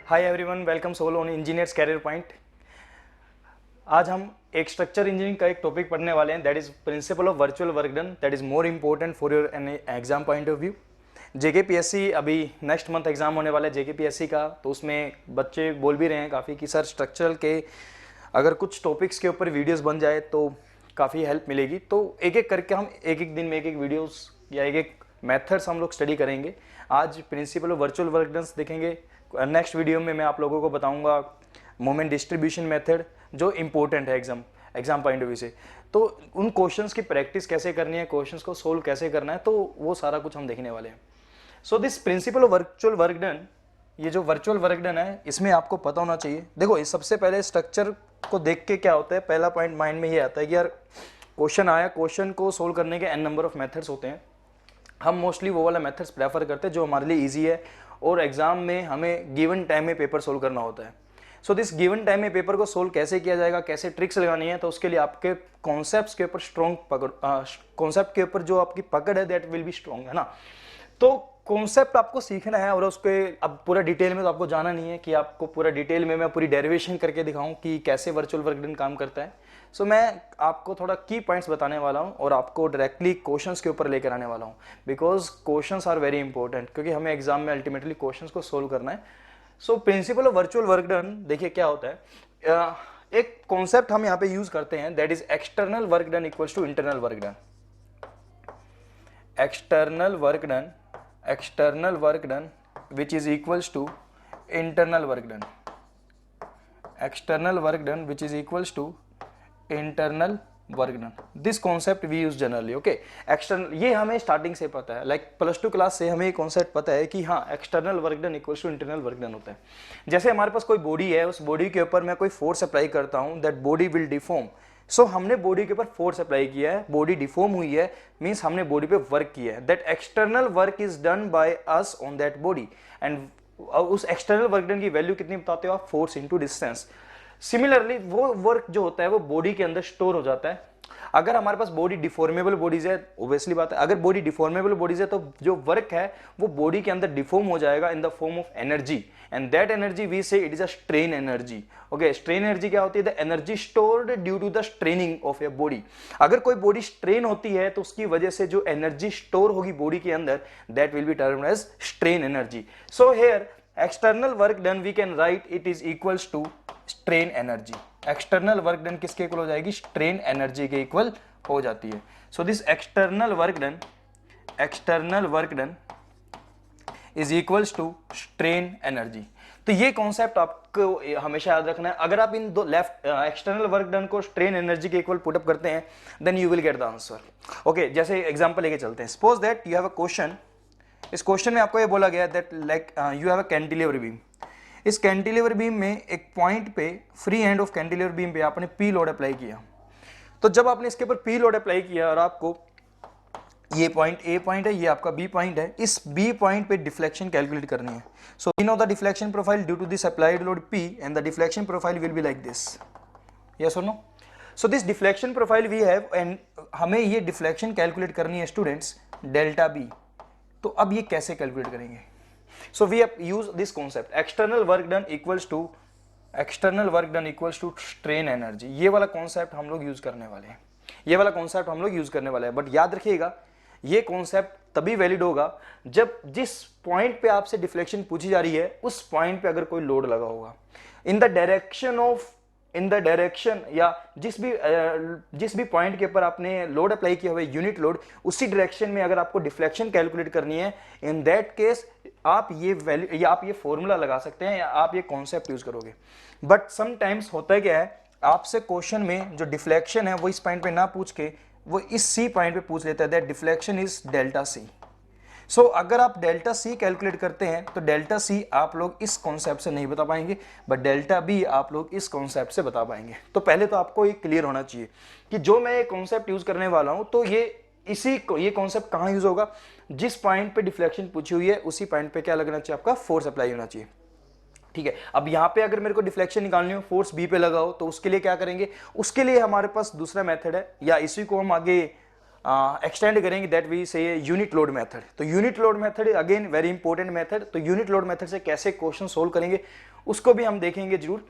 Hi everyone, welcome soul on engineers career point. आज हम एक स्ट्रक्चर इंजीनियरिंग का एक टॉपिक पढ़ने वाले हैं, that is principle of virtual work done, that is more important for your exam point of view. JKPSC अभी next month exam होने वाला है जेकेपीएससी का, तो उसमें बच्चे बोल भी रहे हैं काफ़ी कि सर स्ट्रक्चरल के अगर कुछ टॉपिक्स के ऊपर वीडियोस बन जाए तो काफ़ी हेल्प मिलेगी। तो एक एक करके हम एक एक दिन में एक एक वीडियोस या एक एक मेथड्स हम लोग स्टडी करेंगे। आज principal of virtual work done देखेंगे। नेक्स्ट वीडियो में मैं आप लोगों को बताऊंगा मोमेंट डिस्ट्रीब्यूशन मेथड, जो इंपॉर्टेंट है एग्जाम पॉइंट ऑफ व्यू से। तो उन क्वेश्चंस की प्रैक्टिस कैसे करनी है, क्वेश्चंस को सोल्व कैसे करना है, तो वो सारा कुछ हम देखने वाले हैं। So this principle of virtual work done, ये जो वर्चुअल वर्क डन है इसमें आपको पता होना चाहिए। देखो, सबसे पहले स्ट्रक्चर को देख के क्या होता है, पहला पॉइंट माइंड में ये आता है कि यार क्वेश्चन आया, क्वेश्चन को सोल्व करने के एन नंबर ऑफ मेथड्स होते हैं। हम मोस्टली वो वाला मेथड्स प्रेफर करते हैं जो हमारे लिए ईजी है और एग्जाम में हमें गिवन टाइम में पेपर सोल्व करना होता है। सो दिस गिवन टाइम में पेपर को सोल्व कैसे किया जाएगा, कैसे ट्रिक्स लगानी है, तो उसके लिए आपके कॉन्सेप्ट्स के ऊपर स्ट्रॉन्ग पकड़, कॉन्सेप्ट के ऊपर जो आपकी पकड़ है दैट विल बी स्ट्रॉन्ग, है ना। तो कॉन्सेप्ट आपको सीखना है और उसके अब पूरा डिटेल में तो आपको जाना नहीं है कि आपको पूरा डिटेल में मैं पूरी डेरिवेशन करके दिखाऊं कि कैसे वर्चुअल वर्क डन काम करता है। सो मैं आपको थोड़ा की पॉइंट्स बताने वाला हूं और आपको डायरेक्टली क्वेश्चंस के ऊपर लेकर आने वाला हूं, because questions are very important, क्योंकि हमें एग्जाम में अल्टीमेटली क्वेश्चंस को सोल्व करना है। So principle of virtual work done देखिए क्या होता है। एक कॉन्सेप्ट हम यहाँ पे यूज करते हैं, that is external work done equals to internal work done. External work done which is equals to internal work done, external work done which is equals to internal work done. This concept we use generally, okay. External, ये हमें starting से पता है, like plus two class से हमें ये concept पता है कि हाँ external work done equals to internal work done होता है। जैसे हमारे पास कोई बॉडी है, उस बॉडी के ऊपर मैं कोई फोर्स अप्लाई करता हूँ, दैट बॉडी विल डिफॉर्म। सो हमने बॉडी के ऊपर फोर्स अप्लाई किया है, बॉडी डिफॉर्म हुई है, मींस हमने बॉडी पे वर्क किया है। That external work is done by us on that body, and उस एक्सटर्नल वर्क डन की वैल्यू कितनी बताते हो आप, फोर्स इनटू डिस्टेंस। सिमिलरली वो वर्क जो होता है वो बॉडी के अंदर स्टोर हो जाता है। अगर हमारे पास बॉडी डिफॉर्मेबल बॉडीज है, ओब्वियसली बात है, अगर बॉडी डिफॉर्मेबल बॉडीज है तो जो वर्क है वो बॉडी के अंदर डिफॉर्म हो जाएगा in the form of energy, and that energy we say it is a strain energy. Okay, strain energy क्या होती है, the energy stored due to the straining of a body. अगर कोई बॉडी स्ट्रेन होती है तो उसकी वजह से जो एनर्जी स्टोर होगी बॉडी के अंदर, that will be termed as strain energy. So here external work done we can write it is equals to strain energy. External work done किसके इक्वल हो जाएगी, स्ट्रेन एनर्जी के इक्वल हो जाती है। So this external work done is equals to strain energy. तो ये concept आपको हमेशा याद रखना है। अगर आप इन दो लेफ्ट एक्सटर्नल वर्क डन को स्ट्रेन एनर्जी के इक्वल पुटअप करते हैं, then you will get the answer. Okay, जैसे एग्जांपल लेके चलते हैं। Suppose that you have a question, इस क्वेश्चन में आपको ये बोला गया that like you have a cantilever beam. इस कैंटिलीवर बीम में एक पॉइंट पे, free end of cantilever beam पे आपने पी लोड अप्लाई किया। तो जब आपने इसके ऊपर पी लोड अप्लाई किया और आपको ये पॉइंट ए पॉइंट है, ये आपका बी पॉइंट है, इस बी पॉइंट पे डिफ्लेक्शन कैलकुलेट करनी है। So we know the deflection profile due to this applied load P, and the deflection profile will be like this. Yes और no? So this deflection profile we have, एंड हमें ये deflection calculate करनी है students, delta B. तो अब ये कैसे कैलकुलेट करेंगे? So we have use this concept, external work done equals to strain energy. ये वाला कॉन्सेप्ट हम लोग यूज करने वाले हैं, बट याद रखिएगा ये कॉन्सेप्ट तभी वैलिड होगा जब जिस पॉइंट पे आपसे डिफ्लेक्शन पूछी जा रही है उस पॉइंट पे अगर कोई लोड लगा होगा इन द डायरेक्शन या जिस भी पॉइंट के ऊपर आपने लोड अप्लाई किया हुआ है, यूनिट लोड, उसी डायरेक्शन में अगर आपको डिफ्लेक्शन कैलकुलेट करनी है, इन दैट केस आप ये वैल्यू या आप ये फॉर्मूला लगा सकते हैं या आप ये कॉन्सेप्ट यूज करोगे। बट समटाइम्स होता है क्या है, आपसे क्वेश्चन में जो डिफ्लेक्शन है वो इस पॉइंट पे ना पूछ के वो इस सी पॉइंट पे पूछ लेता है, that deflection is delta C. So अगर आप डेल्टा सी कैलकुलेट करते हैं तो डेल्टा सी आप लोग इस कॉन्सेप्ट से नहीं बता पाएंगे, बट डेल्टा बी आप लोग इस कॉन्सेप्ट से बता पाएंगे। तो पहले तो आपको ये क्लियर होना चाहिए कि जो मैं ये कॉन्सेप्ट यूज करने वाला हूं तो ये कॉन्सेप्ट कहां यूज होगा, जिस पॉइंट पे डिफ्लेक्शन पूछी हुई है उसी पॉइंट पे क्या लगना चाहिए, आपका फोर्स अप्लाई होना चाहिए। ठीक है, अब यहां पे अगर मेरे को डिफ्लेक्शन निकालनी हो, फोर्स बी पे लगाओ, तो उसके लिए क्या करेंगे, उसके लिए हमारे पास दूसरा मेथड है, या इसी को हम आगे एक्सटेंड करेंगे दैट वी से यूनिट लोड मेथड। तो unit load method again very important method. तो यूनिट लोड मेथड से कैसे क्वेश्चन सोल्व करेंगे उसको भी हम देखेंगे जरूर।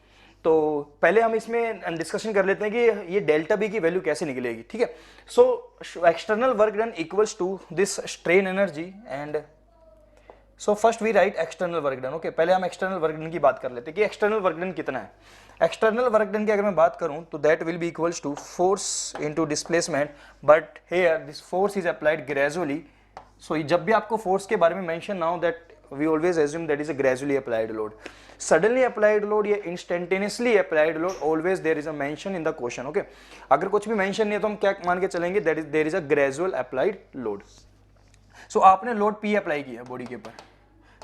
तो पहले हम इसमें डिस्कशन कर लेते हैं कि ये डेल्टा बी की वैल्यू कैसे निकलेगी, ठीक है। So external work done equals to this strain energy and so first we write external work done. Okay, पहले हम एक्सटर्नल वर्क डन की बात कर लेते हैं कि एक्सटर्नल वर्क डन कितना है। एक्सटर्नल वर्क डन की अगर मैं बात करूं तो that will be equals to force into displacement, but here this force is applied gradually. So जब भी आपको फोर्स के बारे में मेंशन ना हो that we always assume that is a gradually applied load. Suddenly applied load या instantaneously applied load, always there is a mention in the question. Okay, अगर कुछ भी मेंशन नहीं है तो हम क्या मान के चलेंगे that is there is a gradual applied load. So आपने लोड पी अप्लाई किया बॉडी के ऊपर।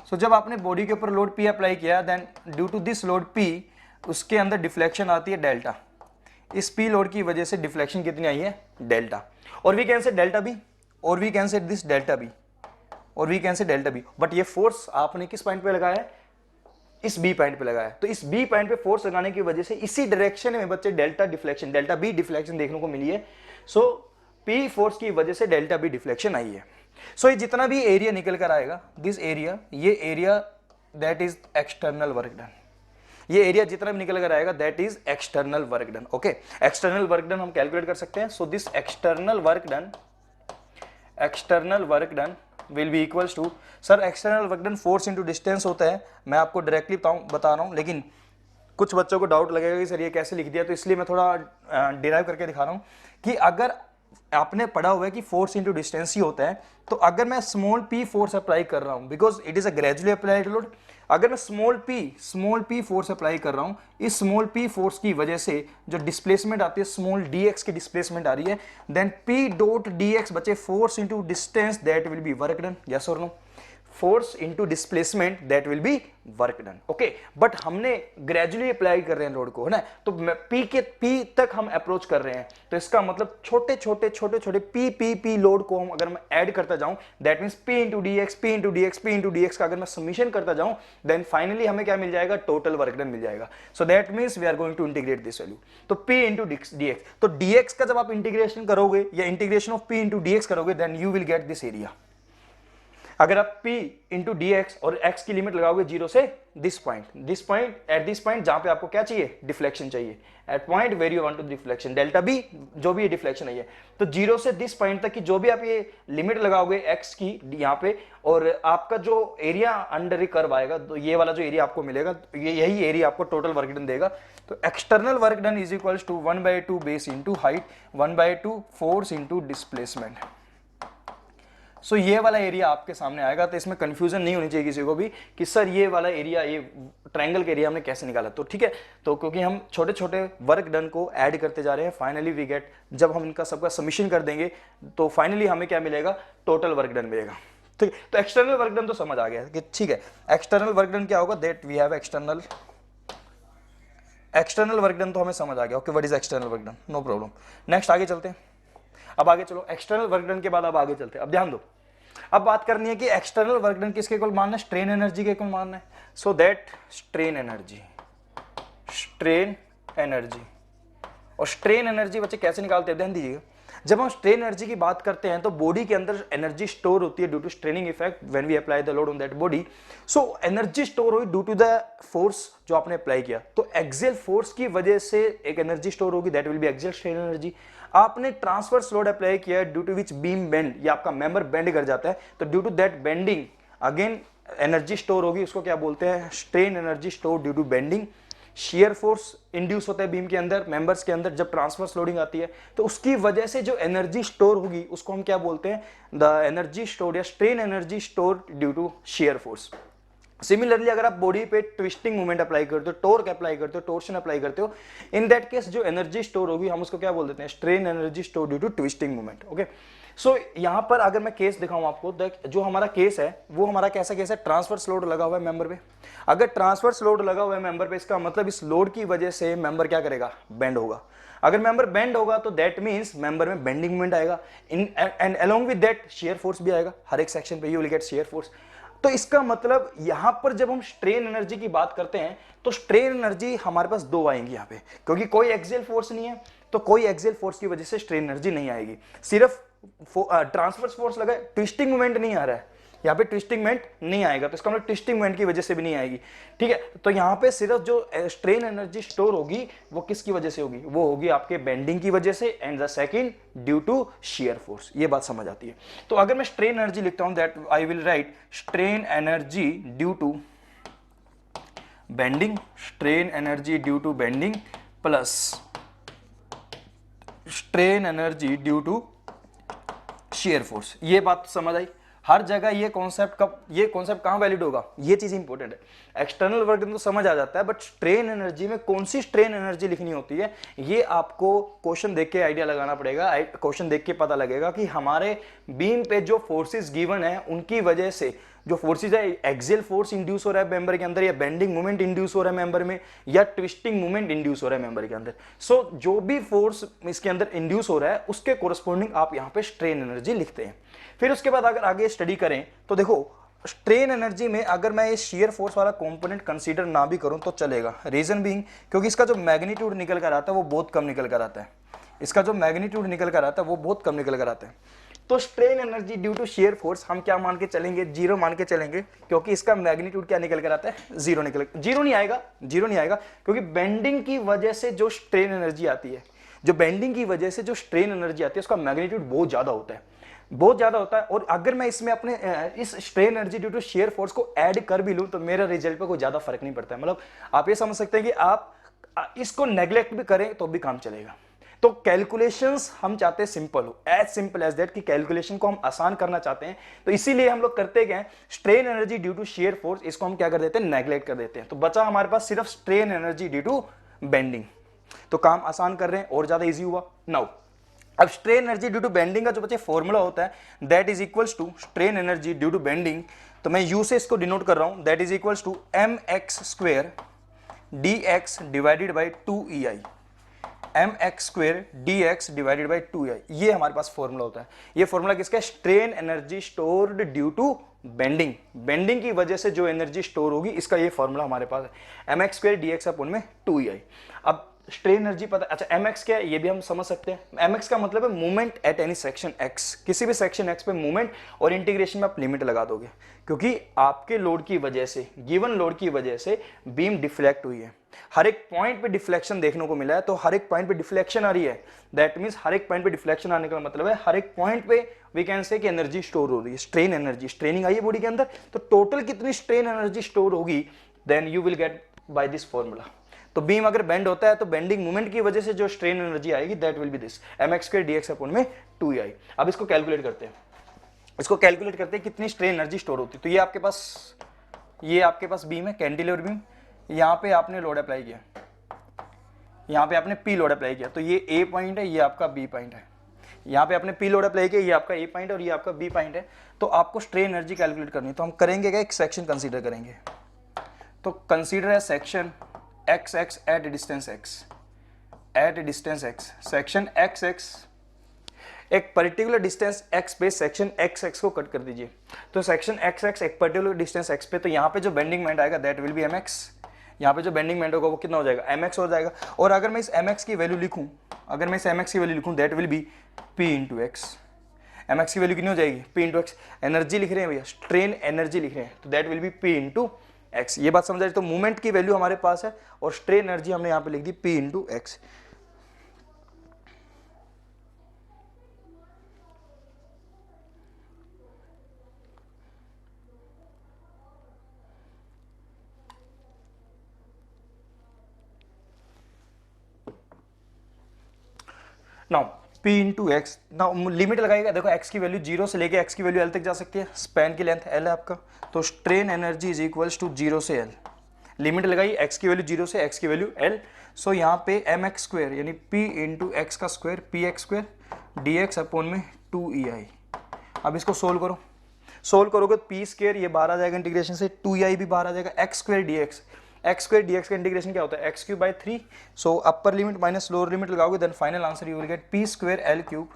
सो जब आपने बॉडी के ऊपर लोड पी अप्लाई किया then due to this load P उसके अंदर डिफ्लेक्शन आती है डेल्टा। इस पी लोड की वजह से डिफ्लेक्शन कितनी आई है, डेल्टा। और we can say delta B, और we can say this delta B, और we can say delta B. But ये फोर्स आपने किस पॉइंट पे लगाया है, इस बी पॉइंट पे लगाया है। तो इस बी पॉइंट पे फोर्स लगाने की वजह से इसी डायरेक्शन में बच्चे delta deflection, delta B deflection देखने को मिली है। सो पी फोर्स की वजह से डेल्टा बी डिफ्लेक्शन आई है। सो ये जितना भी एरिया निकल कर आएगा, दिस एरिया, ये area that is external work done. ये एरिया जितना भी निकल कर आएगा that is external work done. Okay, external work done हम कैलकुलेट कर सकते हैं। So this external work done will be equals to, sir external work done force into distance होता है, मैं आपको डायरेक्टली बता रहा हूं, लेकिन कुछ बच्चों को डाउट लगेगा कि सर ये कैसे लिख दिया, तो इसलिए मैं थोड़ा डिराइव करके दिखा रहा हूं कि अगर आपने पढ़ा हुआ है कि फोर्स इनटू डिस्टेंस ही होता है, तो अगर मैं स्मॉल पी फोर्स अप्लाई कर रहा हूं because it is a gradually applied load, अगर मैं स्मॉल पी फोर्स अप्लाई कर रहा हूं, इस स्मॉल पी फोर्स की वजह से जो डिस्प्लेसमेंट आती है, स्मॉल डी एक्स की डिस्प्लेसमेंट आ रही है, then P dot D X बचे force into distance that will be work done. Yes और no, force into displacement that will be work done. Okay, but हमने ग्रेजुअली अप्लाई कर रहे हैं लोड को, है ना, तो पी तक हम अप्रोच कर रहे हैं, तो इसका मतलब छोटे छोटे पी लोड को हम अगर मैं ऐड करता जाऊं that means P into D X का अगर मैं समीशन करता जाऊं देन फाइनली हमें क्या मिल जाएगा, टोटल वर्क डन मिल जाएगा। So that means we are going to integrate this value. तो पी इंटू डी एक्स, तो डी एक्स का जब आप इंटीग्रेशन करोगे या integration of P into D X करोगे then you will get this area. अगर आप P इंटू डी एक्स और x की लिमिट लगाओगे 0 से this point at this point जहां पे आपको क्या चाहिए, डिफ्लेक्शन चाहिए, at point where you want to deflection, delta B जो भी डिफ्लेक्शन है, तो 0 से दिस पॉइंट तक की जो भी आप ये लिमिट लगाओगे x की यहाँ पे, और आपका जो एरिया अंडर ये कर्व आएगा, तो ये वाला जो एरिया आपको मिलेगा, यही एरिया आपको टोटल वर्क डन देगा। तो external work done is equals to 1/2 base into height, 1/2 force into displacement. So ये वाला एरिया आपके सामने आएगा, तो इसमें कंफ्यूजन नहीं होनी चाहिए किसी को भी कि सर ये वाला एरिया, ये ट्रायंगल का एरिया हमने कैसे निकाला। तो ठीक है, तो क्योंकि हम छोटे छोटे वर्क डन को ऐड करते जा रहे हैं, फाइनली वी गेट, जब हम इनका सबका समीशन कर देंगे तो फाइनली हमें क्या मिलेगा, टोटल वर्क डन मिलेगा। ठीक है, तो एक्सटर्नल वर्क डन तो समझ आ गया कि ठीक है, एक्सटर्नल वर्क डन क्या होगा, that we have external work done तो हमें समझ आ गया। Okay, what is external work done, no problem. Next आगे चलते हैं। अब आगे चलो, एक्सटर्नल वर्क डन के बाद अब आगे चलते हैं। अब ध्यान दो, अब बात करनी है कि एक्सटर्नल वर्क डन किसके इक्वल मानना है, स्ट्रेन एनर्जी के इक्वल मानना है। सो दैट स्ट्रेन एनर्जी, और स्ट्रेन एनर्जी बच्चे कैसे निकालते हैं, ध्यान दीजिएगा। जब हम स्ट्रेन एनर्जी की बात करते हैं तो बॉडी के अंदर एनर्जी स्टोर होती है due to straining effect when we apply the load on that body. So energy store हुई ड्यू टू द फोर्स जो आपने अप्लाई किया, तो एक्सियल फोर्स की वजह से एक एनर्जी स्टोर होगी, that will be axial strain energy. आपने ट्रांसवर्स लोड अप्लाई किया due to which beam bend, या आपका मेंबर बेंड कर जाता है, तो due to that bending again energy store होगी, उसको क्या बोलते हैं, strain energy store due to bending. Shear force induce होता है बीम के अंदर, मेंबर्स के अंदर जब ट्रांसवर्स लोडिंग आती है, तो उसकी वजह से जो एनर्जी स्टोर होगी उसको हम क्या बोलते हैं, द एनर्जी स्टोर या strain energy store due to shear force. Similarly अगर आप बॉडी पे ट्विस्टिंग मूवमेंट अप्लाई करते हो, टॉर्क अप्लाई करते हो, टोर्शन अप्लाई करते हो, इन दैट केस जो एनर्जी स्टोर होगी हम उसको क्या बोल देते हैं, strain energy store due to twisting movement. Okay, so यहां पर अगर मैं केस दिखाऊं आपको, जो हमारा केस है वो हमारा कैसा केस है, ट्रांसवर्स लोड लगा हुआ है मेंबर पे। अगर ट्रांसवर्स लोड लगा हुआ है मेंबर पे, इसका मतलब इस लोड की वजह से मेंबर क्या करेगा, बेंड होगा। अगर मेंबर बेंड होगा तो दैट मींस मेंबर में बेंडिंग मूवमेंट आएगा, and along with that shear force भी आएगा, हर एक सेक्शन पे you will gate shear force. तो इसका मतलब यहां पर जब हम स्ट्रेन एनर्जी की बात करते हैं तो स्ट्रेन एनर्जी हमारे पास दो आएंगी यहां पे, क्योंकि कोई एक्सियल फोर्स नहीं है, तो कोई एक्सियल फोर्स की वजह से स्ट्रेन एनर्जी नहीं आएगी, सिर्फ ट्रांसवर्स फोर्स लगा है, ट्विस्टिंग मोमेंट नहीं आ रहा है, यहाँ पे ट्विस्टिंग मोमेंट नहीं आएगा, तो इसका मतलब ट्विस्टिंग मोमेंट की वजह से भी नहीं आएगी, ठीक है। तो यहाँ पे सिर्फ जो स्ट्रेन एनर्जी स्टोर होगी वो किसकी वजह से होगी, वो होगी आपके बेंडिंग की वजह से, and the second due to shear force. ये बात समझ आती है। तो अगर मैं स्ट्रेन एनर्जी लिखता हूं, that I will write strain energy due to bending, strain energy due to bending plus strain energy due to shear force. ये बात समझ आई। हर जगह ये कॉन्सेप्ट कहां वैलिड होगा, ये चीज इंपॉर्टेंट है। एक्सटर्नल वर्क तो समझ आ जाता है, बट स्ट्रेन एनर्जी में कौन सी स्ट्रेन एनर्जी लिखनी होती है, ये आपको क्वेश्चन देख के आइडिया लगाना पड़ेगा। क्वेश्चन देख के पता लगेगा कि हमारे बीम पे जो फोर्सेस गिवन है उनकी वजह से जो फोर्सेस है, एक्सियल फोर्स इंड्यूस हो रहा है मेंबर के अंदर, या बेंडिंग मोमेंट इंड्यूस हो रहा है मेंबर में, या ट्विस्टिंग मोमेंट इंड्यूस हो रहा है मेंबर के अंदर। सो जो भी फोर्स इसके अंदर इंड्यूस हो रहा है उसके कोरस्पॉन्डिंग आप यहाँ पे स्ट्रेन एनर्जी लिखते हैं। फिर उसके बाद अगर आगे स्टडी करें तो देखो स्ट्रेन एनर्जी में अगर मैं ये शियर फोर्स वाला कंपोनेंट कंसीडर ना भी करूं तो चलेगा। रीजन बीइंग क्योंकि इसका जो मैग्नीट्यूड निकल कर आता है वो बहुत कम निकल कर आता है, इसका जो मैग्नीट्यूड निकल कर आता है वो बहुत कम निकल कर आता है। तो strain energy due to shear force हम क्या मान के चलेंगे, जीरो मान के चलेंगे, क्योंकि इसका मैग्नीट्यूड क्या निकल कर आता है, जीरो नहीं आएगा, क्योंकि बेंडिंग की वजह से जो स्ट्रेन एनर्जी आती है, जो बेंडिंग की वजह से जो स्ट्रेन एनर्जी आती है उसका मैग्नीट्यूड बहुत ज्यादा होता है, और अगर मैं इसमें अपने इस strain energy due to shear force को ऐड कर भी लूं तो मेरा रिजल्ट पे कोई ज्यादा फर्क नहीं पड़ता है। मतलब आप ये समझ सकते हैं कि आप इसको नेग्लेक्ट भी करें तो भी काम चलेगा। तो कैलकुलेशंस हम चाहते हैं सिंपल हो, एज सिंपल एज दैट, कि कैलकुलेशन को हम आसान करना चाहते हैं, तो इसीलिए हम लोग करते क्या है, strain energy due to shear force इसको हम क्या कर देते हैं, नेग्लेक्ट कर देते हैं। तो बचा हमारे पास सिर्फ strain energy due to bending, तो काम आसान कर रहे हैं और ज्यादा इजी हुआ। नाउ अब strain energy due to bending का जो बच्चे फॉर्मूला होता है that is equals to strain energy due to bending, तो मैं यू से इसको डिनोट कर रहा हूं, that is equals to M x square d x divided by 2EI, M x square d x divided by 2EI, ये हमारे पास formula होता है। ये फॉर्मूला किसका है, strain energy stored due to bending की वजह से जो एनर्जी स्टोर होगी, इसका ये फॉर्मूला हमारे पास है, M x square d x upon में 2EI। अब स्ट्रेन एनर्जी पता, अच्छा एम एक्स क्या है ये भी हम समझ सकते हैं। एम एक्स का मतलब है movement at any section x, किसी भी सेक्शन एक्स पे मूवमेंट, और इंटीग्रेशन में आप लिमिट लगा दोगे, क्योंकि आपके लोड की वजह से, गिवन लोड की वजह से बीम डिफ्लेक्ट हुई है, हर एक पॉइंट पे डिफ्लेक्शन देखने को मिला है, तो हर एक पॉइंट पे डिफ्लेक्शन आ रही है, दैट मींस हर एक पॉइंट पे डिफ्लेक्शन आने का मतलब है हर एक पॉइंट पे वी कैन से कि एनर्जी स्टोर हो रही है, स्ट्रेन एनर्जी, स्ट्रेनिंग आई है बॉडी के अंदर, तो टोटल कितनी स्ट्रेन एनर्जी स्टोर होगी, then you will get by this formula. तो बीम अगर बेंड होता है तो बेंडिंग मूवमेंट की वजह से जो स्ट्रेन एनर्जी आएगी that will be this M x square D x upon में 2EI। अब इसको कैलकुलेट करते हैं, कितनी स्ट्रेन एनर्जी स्टोर होती है। तो ये आपके पास बीम है, कैंटिलीवर बीम, यहाँ पे आपने लोड अप्लाई किया, यहाँ पे आपने पी लोड अप्लाई किया, तो ये ए पॉइंट है, ये आपका बी पॉइंट है, यहाँ पे आपने पी लोड अप्लाई किया, ये आपका ए पॉइंट है और ये आपका बी पॉइंट है। तो आपको स्ट्रेन एनर्जी कैलकुलेट करनी है, तो हम करेंगे क्या, एक सेक्शन कंसीडर करेंगे, तो कंसीडर है section X X at distance X, section X X, एक पर्टिकुलर डिस्टेंस एक्स पे सेक्शन एक्स एक्स को कट कर दीजिए, तो सेक्शन एक्स एक्स एक पर्टिकुलर डिस्टेंस एक्स पे, तो यहाँ पे जो बेंडिंग मोमेंट आएगा that will be M X, यहाँ पे जो बेंडिंग मोमेंट होगा वो कितना हो जाएगा, एम एक्स हो जाएगा। और अगर मैं इस एम एक्स की वैल्यू लिखूँ, that will be P into X, M X की वैल्यू कितनी हो जाएगी, पी इंटू एक्स, एनर्जी लिख रहे हैं भैया, स्ट्रेन एनर्जी लिख रहे हैं, तो that will be P into x. ये बात समझ आ रही, तो मूवमेंट की वैल्यू हमारे पास है और स्ट्रेन एनर्जी हमने यहाँ पे लिख दी P into X. Now P into X, now limit लगाएगा, देखो x की वैल्यू 0 से लेके x की वैल्यू L तक जा सकती है, स्पैन की लेंथ L है आपका, तो strain energy is equals to 0 से L, लिमिट लगाई x की वैल्यू 0 से x की वैल्यू L, सो यहाँ पे एम एक्स स्क्वायर यानी P इंटू एक्स का square P X square D x upon में 2EI। अब इसको सोल्व करोगे तो पी स्क्वायर ये बाहर आ जाएगा इंटीग्रेशन से, 2EI भी बाहर आ जाएगा, एक्स स्क्वायर डी एक्स का इंटीग्रेशन क्या होता है, X cube by 3, so upper limit minus lower limit लगाओगे then final answer you will get P square L cube,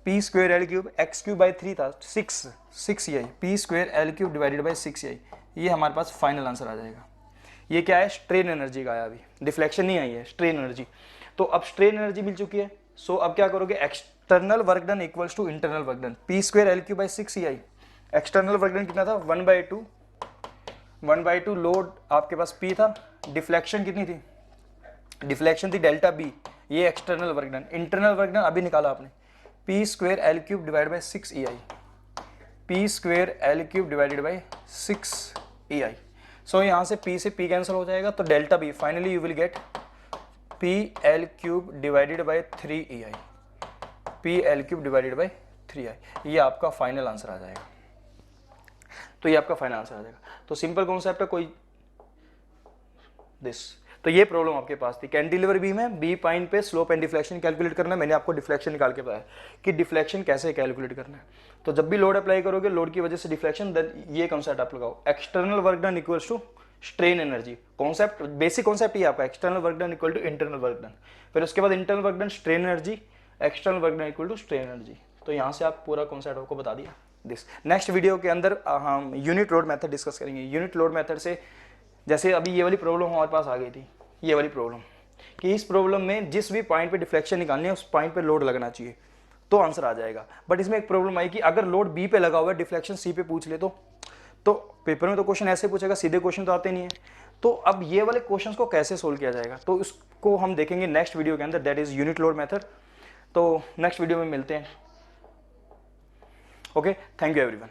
X cube by 3 था 6EI, P square L cube divided by 6EI, ये हमारे पास final answer आ जाएगा। ये क्या है, strain energy का आया, अभी डिफ्लेक्शन नहीं आई है, स्ट्रेन एनर्जी। तो अब स्ट्रेन एनर्जी मिल चुकी है, सो अब क्या करोगे, external work done equals to internal work done, P square L Q by 6 EI। External work done कितना था 1/2 लोड आपके पास P था, डिफ्लेक्शन कितनी थी, डिफ्लेक्शन थी डेल्टा B, ये external work done. Internal work done अभी निकाला आपने, P square L cube divide by 6 EI, P square L cube divided by 6 EI। सो यहाँ से P से P कैंसिल हो जाएगा तो delta B, finally you will get P L cube divided by 3 EI, P L cube divided by 3I, ये आपका final answer आ जाएगा। तो ये आपका फाइनल आंसर आ जाएगा। तो सिंपल कॉन्सेप्ट है कोई दिस। तो ये प्रॉब्लम आपके पास थी, कैंटिलीवर बीम है, बी पॉइंट पे स्लोप एंड डिफ्लेक्शन कैलकुलेट करना है। मैंने आपको डिफ्लेक्शन निकाल के बताया कि डिफ्लेक्शन कैसे कैलकुलेट करना है। तो जब भी लोड अप्लाई करोगे, लोड की वजह से डिफ्लेक्शन, देन ये कॉन्सेप्ट आप लगाओ, external work done equals to strain energy. Concept, basic concept ये आपका, external work done equal to internal work done, फिर उसके बाद internal work done strain energy, external work done equal to strain energy. तो यहाँ से आप पूरा कॉन्सेप्ट आपको बता दिया। दिस नेक्स्ट वीडियो के अंदर हम यूनिट लोड मेथड डिस्कस करेंगे। यूनिट लोड मेथड से जैसे अभी ये वाली प्रॉब्लम हमारे पास आ गई थी, ये वाली प्रॉब्लम, कि इस प्रॉब्लम में जिस भी पॉइंट पे डिफ्लेक्शन निकालनी है उस पॉइंट पे लोड लगना चाहिए तो आंसर आ जाएगा। बट इसमें एक प्रॉब्लम आई कि अगर लोड बी पे लगा हुआ है, डिफ्लेक्शन सी पे पूछ ले तो पेपर में तो क्वेश्चन ऐसे पूछेगा, सीधे क्वेश्चन तो आते नहीं है। तो अब ये वाले क्वेश्चन को कैसे सोल्व किया जाएगा, तो इसको हम देखेंगे नेक्स्ट वीडियो के अंदर, that is unit load method. तो नेक्स्ट वीडियो में मिलते हैं। Okay, thank you everyone.